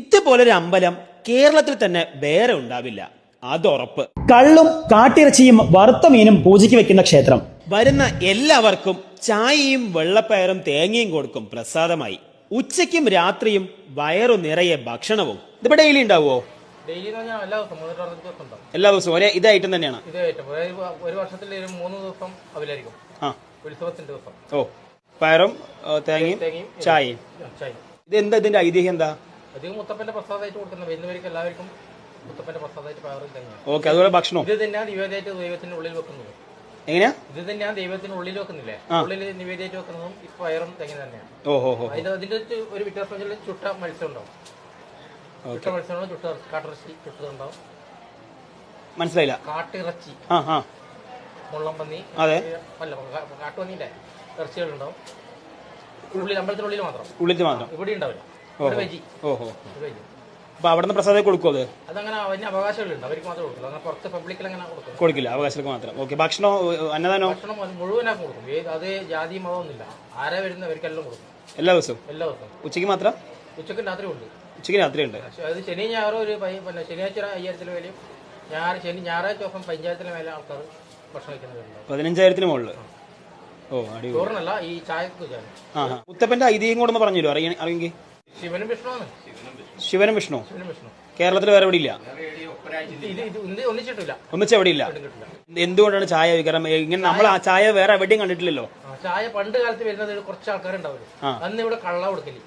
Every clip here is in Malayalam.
ഇതുപോലൊരു അമ്പലം കേരളത്തിൽ തന്നെ വേറെ ഉണ്ടാവില്ല, അതുറപ്പ്. കള്ളും കാട്ടിറച്ചിയും വറുത്ത മീനും പൂജയ്ക്ക് വെക്കുന്ന ക്ഷേത്രം. വരുന്ന എല്ലാവർക്കും ചായയും വെള്ളപ്പയറും തേങ്ങയും കൊടുക്കും പ്രസാദമായി. ഉച്ചയ്ക്കും രാത്രിയും വയറു നിറയെ ഭക്ഷണവും. ഇതിപ്പോ ഡെയിലി ഉണ്ടാവുമോ? എല്ലാ ദിവസവും ഒരേ ഇതേ ഐറ്റം തന്നെയാണ്. ഒരു വർഷത്തിൽ 3 ദിവസം അവലായിരിക്കും. ഉത്സവത്തിന്റെ ദിവസം പയറും തേങ്ങയും ചായയും. ഇത് എന്താ ഇതിന്റെ ഐതിഹ്യം? എന്താ? അധികം മുത്തപ്പന്റെ പ്രസാദമായിട്ട് കൊടുക്കുന്നത് വരുന്നവർക്ക് എല്ലാവർക്കും മുത്തപ്പന്റെ പ്രസാദമായിട്ട് പയറും തേങ്ങയും. ഓക്കെ, അതുപോലെ ഭക്ഷണം ഇത് തന്നെയാണ് നിവേദ്യമായിട്ട് ദൈവത്തിന്റെ ഉള്ളിൽ വെക്കുന്നത്. എങ്ങനെയാ? ഇത് തന്നെയാണ് ദൈവത്തിന് ഉള്ളിൽ വെക്കുന്നില്ലേ, ഉള്ളിൽ നിവേദ്യമായിട്ട് വെക്കുന്നതും ഈ പയറും തേങ്ങ തന്നെയാണ്. അതിന്റെ ഒരു വ്യത്യാസം ചുട്ട മത്സ്യം ഉണ്ടാവും. ചുട്ട മത്സ്യം, ചുട്ട കാട്ടിറച്ചി ചുട്ടതുണ്ടാവും. മനസ്സിലായില്ല. കാട്ടിറച്ചി, മുള്ളംപന്നി, അതെ, അല്ല കാട്ടുപന്നിന്റെ ഇറച്ചികളുണ്ടാവും. ഉള്ളിൽ അമ്പലത്തിനുള്ളിൽ മാത്രം, ഇവിടെ ഉണ്ടാവില്ല. അപ്പൊ അവിടെ നിന്ന് പ്രസാദം കൊടുക്കും. അതങ്ങനെ അതിന് അവകാശങ്ങളുണ്ട്, അവർക്ക് മാത്രമേ കൊടുക്കില്ല. അങ്ങനെ പുറത്ത് പബ്ലിക്കിൽ അങ്ങനെ കൊടുക്കില്ല, അവകാശങ്ങൾക്ക് മാത്രം. ഓക്കെ, ഭക്ഷണം അന്നദാനോ? ഭക്ഷണം മുഴുവനാക്കി കൊടുക്കും. അത് ജാതി മതമൊന്നുമില്ല, ആരാ വരുന്നവർക്കെല്ലാം കൊടുക്കും. എല്ലാ ദിവസവും? എല്ലാ ദിവസവും. ഉച്ചയ്ക്ക് മാത്രം? ഉച്ചയ്ക്ക് രാത്രി ഉണ്ട്. ഉച്ചയ്ക്ക് രാത്രി ഉണ്ട്. അത് ശനി ഞായറും ഒരു ശനിയാഴ്ച 5000 വിലയും ഞായറാഴ്ച ദിവസം 5000 മേലെ ആൾക്കാർ ഭക്ഷണം കഴിക്കുന്നവരുണ്ട്. 15,000 മുകളിൽ. ചോറിനല്ല, ഈ ചായക്ക്. മുത്തപ്പന്റെ ഐതിഹ്യം കൂടെ പറഞ്ഞല്ലോ, അറിയെങ്കിൽ. ശിവനും വിഷ്ണുവാണ്. ശിവനും വിഷ്ണു കേരളത്തിൽ വേറെ എവിടെ ഇല്ല, ഒന്നിച്ചെവിടെ ഇല്ല. എന്തുകൊണ്ടാണ് ചായ? കാരണം ഇങ്ങനെ നമ്മൾ ആ ചായ വേറെ എവിടെയും കണ്ടിട്ടില്ലല്ലോ. ചായ പണ്ട് കാലത്ത് വരുന്നത് കുറച്ച് ആൾക്കാരുണ്ടാവില്ല, അന്ന് ഇവിടെ കള്ള കൊടുക്കല്.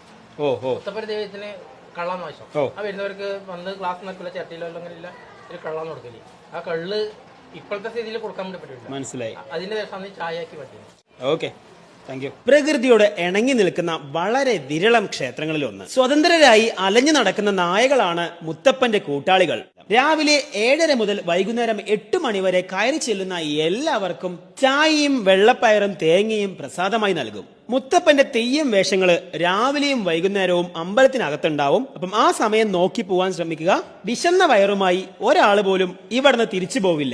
മുത്തപ്പൻ ദൈവത്തിന് കള്ളാന്ന് ആവശ്യം. ആ വരുന്നവർക്ക് വന്ന് ഗ്ലാസ് നടക്കില്ല, ചട്ടിയിലോ അങ്ങനെയില്ല, ഒരു കള്ളാന്ന് കൊടുക്കല്. ആ കള്ള് ഇപ്പോഴത്തെ സ്ഥിതിയിൽ കൊടുക്കാൻ വേണ്ടി പറ്റില്ല. മനസ്സിലായി. അതിന്റെ ശേഷം ചായയാക്കി പറ്റില്ല. ഓക്കെ, പ്രകൃതിയോട് ഇണങ്ങി നിൽക്കുന്ന വളരെ വിരളം ക്ഷേത്രങ്ങളിൽ ഒന്ന്. സ്വതന്ത്രരായി അലഞ്ഞു നടക്കുന്ന നായകളാണ് മുത്തപ്പന്റെ കൂട്ടാളികൾ. രാവിലെ 7:30 മുതൽ വൈകുന്നേരം 8 മണി വരെ കയറി ചെല്ലുന്ന എല്ലാവർക്കും ചായയും വെള്ളപ്പയറും തേങ്ങയും പ്രസാദമായി നൽകും. മുത്തപ്പന്റെ തെയ്യം വേഷങ്ങള് രാവിലെയും വൈകുന്നേരവും അമ്പലത്തിനകത്തുണ്ടാവും. അപ്പം ആ സമയം നോക്കി പോവാൻ ശ്രമിക്കുക. വിശന്ന വയറുമായി ഒരാൾ പോലും ഇവിടുന്ന് തിരിച്ചു പോവില്ല.